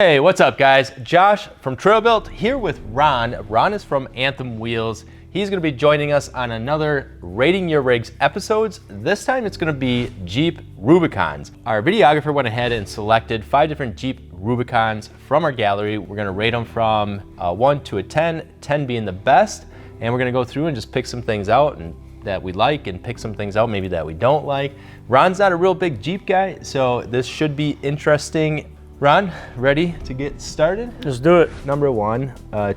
Hey, what's up guys? Josh from Trail Built here with Ron. Ron is from Anthem Wheels. He's gonna be joining us on another Rating Your Rigs episodes. This time it's gonna be Jeep Rubicons. Our videographer went ahead and selected 5 different Jeep Rubicons from our gallery. We're gonna rate them from 1 to a 10, 10 being the best. And we're gonna go through and just pick some things out and that we like and pick some things out maybe that we don't like. Ron's not a real big Jeep guy, so this should be interesting. Ron, ready to get started? Let's do it. Number 1,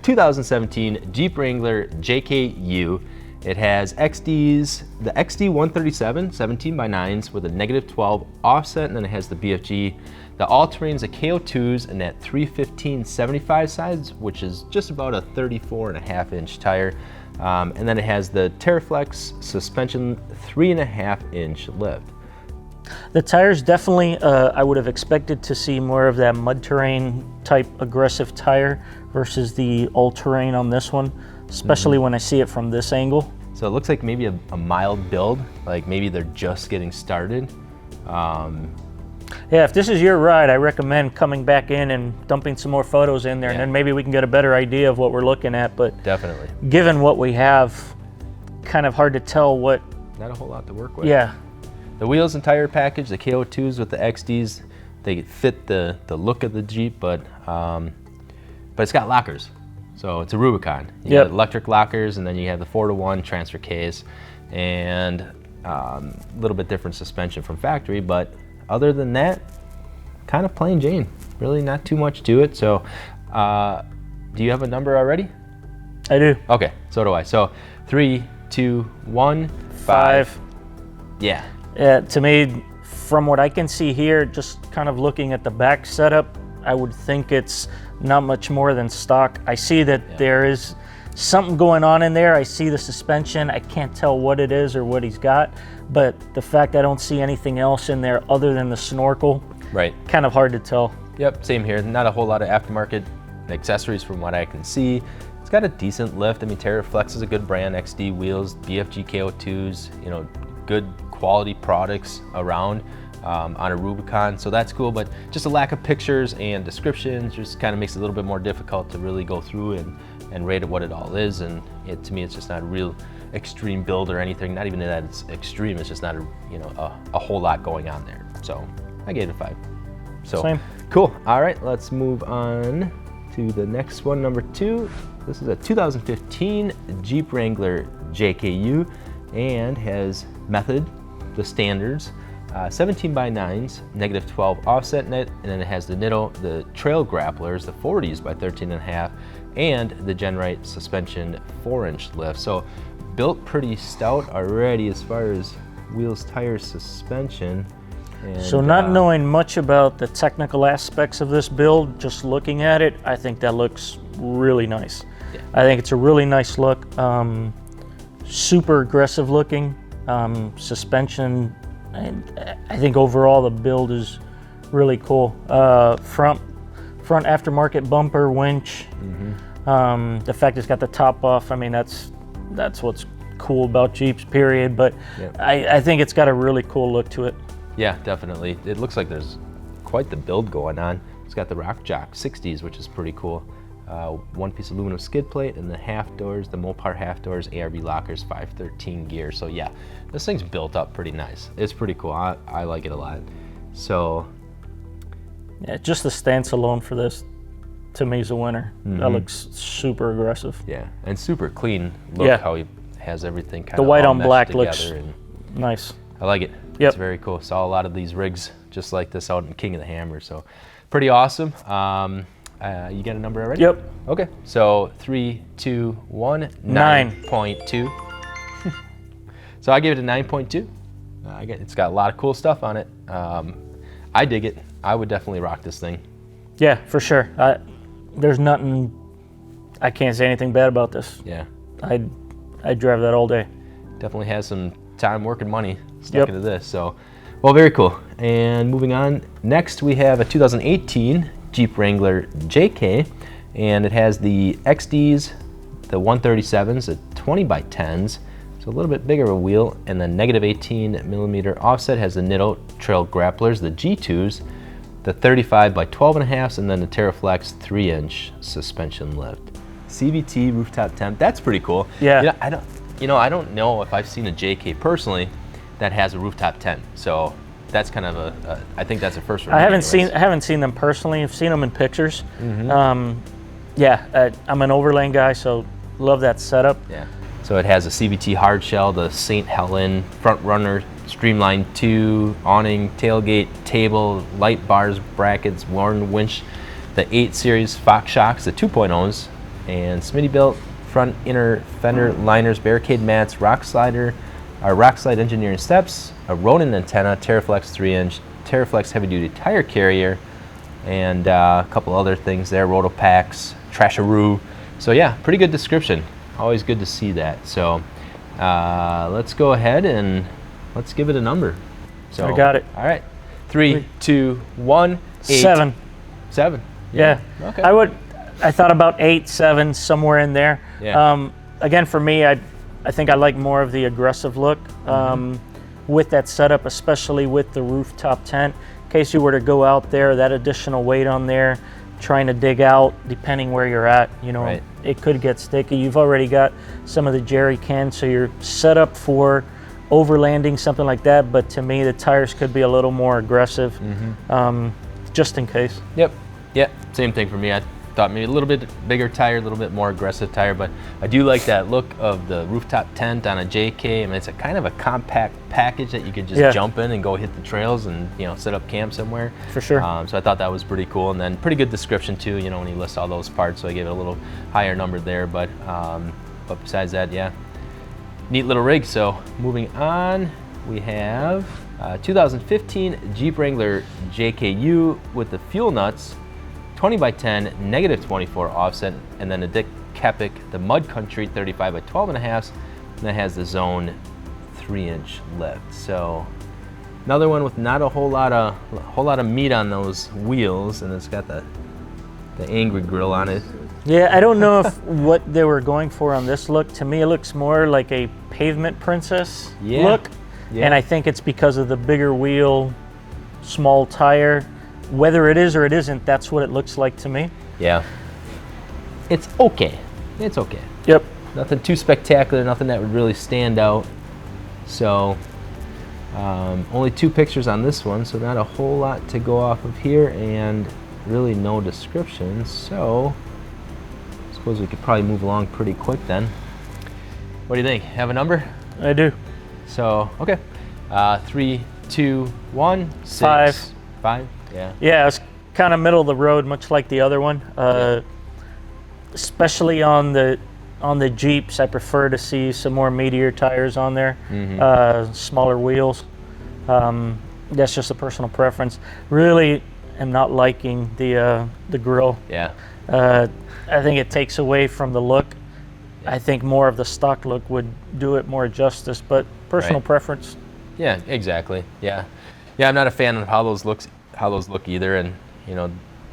2017 Jeep Wrangler JKU. It has XDs, the XD 137, 17x9s with a -12 offset, and then it has the BFG. The all-terrain's a KO2s and that 315/75 size, which is just about a 34.5-inch tire. And then it has the TerraFlex suspension 3.5-inch lift. The tires definitely, I would have expected to see more of that mud terrain type aggressive tire versus the all-terrain on this one, especially when I see it from this angle. So it looks like maybe a mild build, like maybe they're just getting started. Yeah, if this is your ride, I recommend coming back in and dumping some more photos in there, and then maybe we can get a better idea of what we're looking at. But definitely, given what we have, kind of hard to tell what. Not a whole lot to work with. Yeah. The wheels and tire package, the KO2s with the XDs, they fit the look of the Jeep, but it's got lockers. So it's a Rubicon. You got electric lockers, and then you have the 4-to-1 transfer case, and a little bit different suspension from factory, but other than that, kind of plain Jane. Really not too much to it. So do you have a number already? I do. Okay, so do I. So 3, 2, 1, 5. Yeah. To me, from what I can see here, just kind of looking at the back setup, I would think it's not much more than stock. I see that there is something going on in there. I see the suspension. I can't tell what it is or what he's got, but the fact I don't see anything else in there other than the snorkel, right, kind of hard to tell. Yep, same here. Not a whole lot of aftermarket accessories from what I can see. It's got a decent lift. I mean, TerraFlex is a good brand. XD wheels, BFG KO2s, you know, good quality products around on a Rubicon, so that's cool, but just a lack of pictures and descriptions just kind of makes it a little bit more difficult to really go through and rate it what it all is. And to me, it's just not a real extreme build or anything. Not even that it's extreme, it's just not a whole lot going on there. So I gave it a 5. So same. Cool. All right, let's move on to the next one, number 2. This is a 2015 Jeep Wrangler JKU and has method, the standards, 17x9s, -12 offset net, and then it has the trail grapplers, the 40s by 13.5, and the Genrite suspension 4-inch lift. So built pretty stout already as far as wheels, tires, suspension. And, so not knowing much about the technical aspects of this build, just looking at it, I think that looks really nice. Yeah. I think it's a really nice look. Super aggressive looking suspension, and I think overall the build is really cool. Front aftermarket bumper winch. The fact it's got the top off, I mean, that's what's cool about Jeeps, period. But I think it's got a really cool look to it. Yeah, definitely. It looks like there's quite the build going on. It's got the Rock Jock 60s, which is pretty cool. 1-piece aluminum skid plate and the half doors, the Mopar half doors, ARB lockers, 513 gear. So yeah, this thing's built up pretty nice. It's pretty cool. I like it a lot. So yeah, just the stance alone for this, to me, is a winner. That looks super aggressive. Yeah, and super clean look. How he has everything kind of the white all on black together looks and nice. I like it. It's very cool. Saw a lot of these rigs just like this out in King of the Hammer. So pretty awesome. You got a number already? Yep. Okay, so 3, 2, 1, 9.2. So I gave it a 9.2. It's got a lot of cool stuff on it. I dig it. I would definitely rock this thing. Yeah, for sure. There's nothing, I can't say anything bad about this. Yeah. I'd drive that all day. Definitely has some time, work, and money stuck into this. So, well, very cool. And moving on, next we have a 2018 Jeep Wrangler JK, and it has the XDs, the 137s, the 20x10s, so a little bit bigger of a wheel, and the -18mm offset has the Nitto trail grapplers, the G2s, the 35 by 12 and a half, and then the TerraFlex 3-inch suspension lift. CVT rooftop temp, that's pretty cool. Yeah. I don't know if I've seen a JK personally that has a rooftop tent. So that's kind of I think that's a first for me. I haven't seen them personally. I've seen them in pictures. Yeah, I'm an overland guy, so love that setup. Yeah. So it has a CVT hard shell, the St. Helen front runner, Streamline 2, awning, tailgate, table, light bars, brackets, Warren winch, the 8 Series Fox shocks, the 2.0s, and Smittybilt front inner fender liners, barricade mats, rock slide engineering steps, a Ronin antenna, TerraFlex 3-inch, TerraFlex heavy-duty tire carrier, and a couple other things there, roto packs, trasharoo. So yeah, pretty good description. Always good to see that. So let's go ahead and let's give it a number. So I got it. All right, 3, 2, 1, 8. 7. 7. Yeah. Okay. I thought about 8, 7, somewhere in there. Yeah. Again, for me, I think I like more of the aggressive look with that setup, especially with the rooftop tent. In case you were to go out there, that additional weight on there, trying to dig out, depending where you're at, Right. it could get sticky. You've already got some of the jerry cans, so you're set up for overlanding, something like that. But to me, the tires could be a little more aggressive, just in case. Yep. Yeah. Same thing for me. I thought maybe a little bit bigger tire, a little bit more aggressive tire, but I do like that look of the rooftop tent on a JK. I mean, it's a kind of a compact package that you could just jump in and go hit the trails and set up camp somewhere. For sure. So I thought that was pretty cool, and then pretty good description too. When he lists all those parts, so I gave it a little higher number there. But besides that, yeah, neat little rig. So moving on, we have 2015 Jeep Wrangler JKU with the fuel nuts, 20 by 10, negative 24 offset, and then the Dick Kepik, the Mud Country 35 by 12 and a half, and that has the Zone 3-inch lift. So another one with not a whole lot of meat on those wheels, and it's got the angry grill on it. Yeah, I don't know if what they were going for on this look. To me, it looks more like a pavement princess look, and I think it's because of the bigger wheel, small tire. Whether it is or it isn't, that's what it looks like to me. Yeah. It's okay. It's okay. Yep. Nothing too spectacular, nothing that would really stand out. So, only 2 pictures on this one, so not a whole lot to go off of here, and really no description. So, I suppose we could probably move along pretty quick then. What do you think? Have a number? I do. So, okay. 3, 2, 1, 6. 5. 5? Yeah. Yeah, it's kind of middle of the road, much like the other one. Especially on the Jeeps, I prefer to see some more meatier tires on there, smaller wheels. That's just a personal preference. Really am not liking the grill. Yeah. I think it takes away from the look. I think more of the stock look would do it more justice, but personal preference. Yeah, exactly. Yeah. Yeah, I'm not a fan of how those look either, and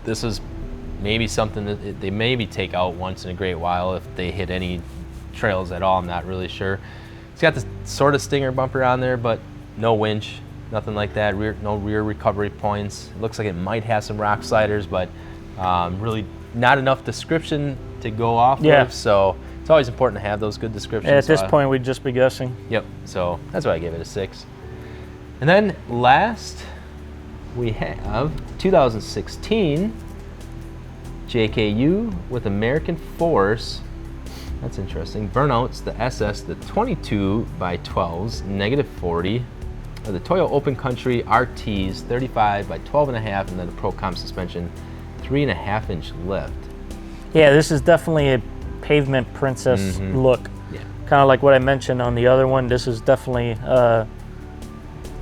this is maybe something that they maybe take out once in a great while if they hit any trails at all. I'm not really sure. It's got this sort of stinger bumper on there, but no winch, nothing like that. No rear recovery points. It looks like it might have some rock sliders, but really not enough description to go off of. So it's always important to have those good descriptions. At this point, we'd just be guessing. Yep. So that's why I gave it a 6. And then last, we have 2016 JKU with American Force. That's interesting. Burnouts, the SS, the 22 by 12s, negative 40. The Toyo Open Country RTs, 35 by 12 and a half, and then the Procom suspension, 3.5-inch lift. Yeah, this is definitely a pavement princess look. Yeah. Kind of like what I mentioned on the other one. This is definitely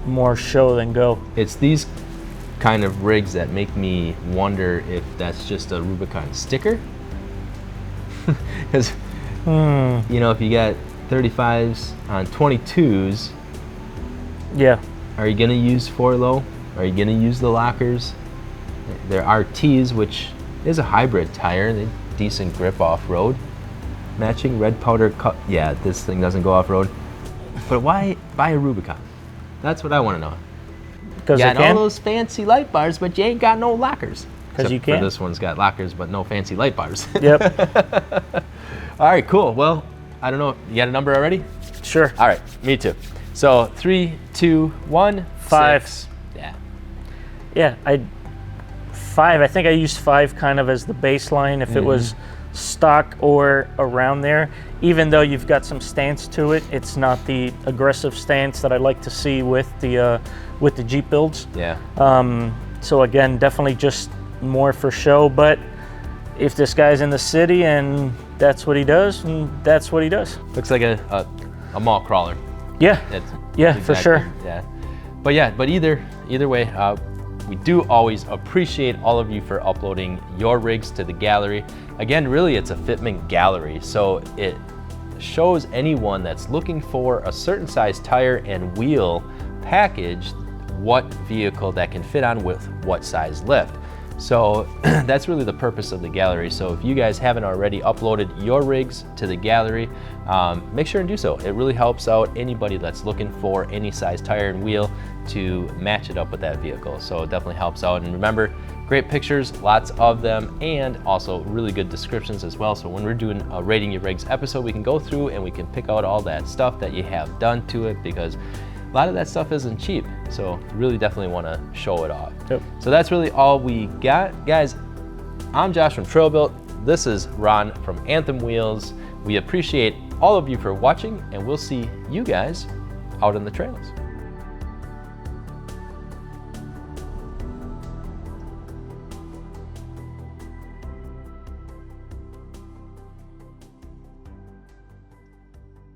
more show than go. It's these kind of rigs that make me wonder if that's just a Rubicon sticker. Because if you got 35s on 22s, are you gonna use 4-low? Are you gonna use the lockers? They're RTs, which is a hybrid tire. They decent grip off-road. Matching red powder cup. Yeah, this thing doesn't go off-road. But why buy a Rubicon? That's what I want to know. Because you you got all can. those fancy light bars, but you ain't got no lockers. Because you Except for can. this one's got lockers, but no fancy light bars. Yep. All right, cool. Well, I don't know. You got a number already? Sure. All right, me too. So 3, 2, 1, 5. 6. Yeah. Yeah, 5. I think I used 5 kind of as the baseline if it was stock or around there. Even though you've got some stance to it, it's not the aggressive stance that I like to see with the Jeep builds. Yeah. So again, definitely just more for show. But if this guy's in the city and that's what he does, and that's what he does. Looks like a mall crawler. Yeah. Yeah, for sure. Yeah. But either way, we do always appreciate all of you for uploading your rigs to the gallery. Again, really, it's a fitment gallery, so it shows anyone that's looking for a certain size tire and wheel package what vehicle that can fit on with what size lift. So that's really the purpose of the gallery. So if you guys haven't already uploaded your rigs to the gallery, make sure and do so. It really helps out anybody that's looking for any size tire and wheel to match it up with that vehicle. So it definitely helps out. And remember, great pictures, lots of them, and also really good descriptions as well. So when we're doing a Rating Your Rigs episode, we can go through and we can pick out all that stuff that you have done to it, because a lot of that stuff isn't cheap. So you really definitely want to show it off. Yep. So that's really all we got. Guys, I'm Josh from Trailbuilt. This is Ron from Anthem Wheels. We appreciate all of you for watching, and we'll see you guys out on the trails.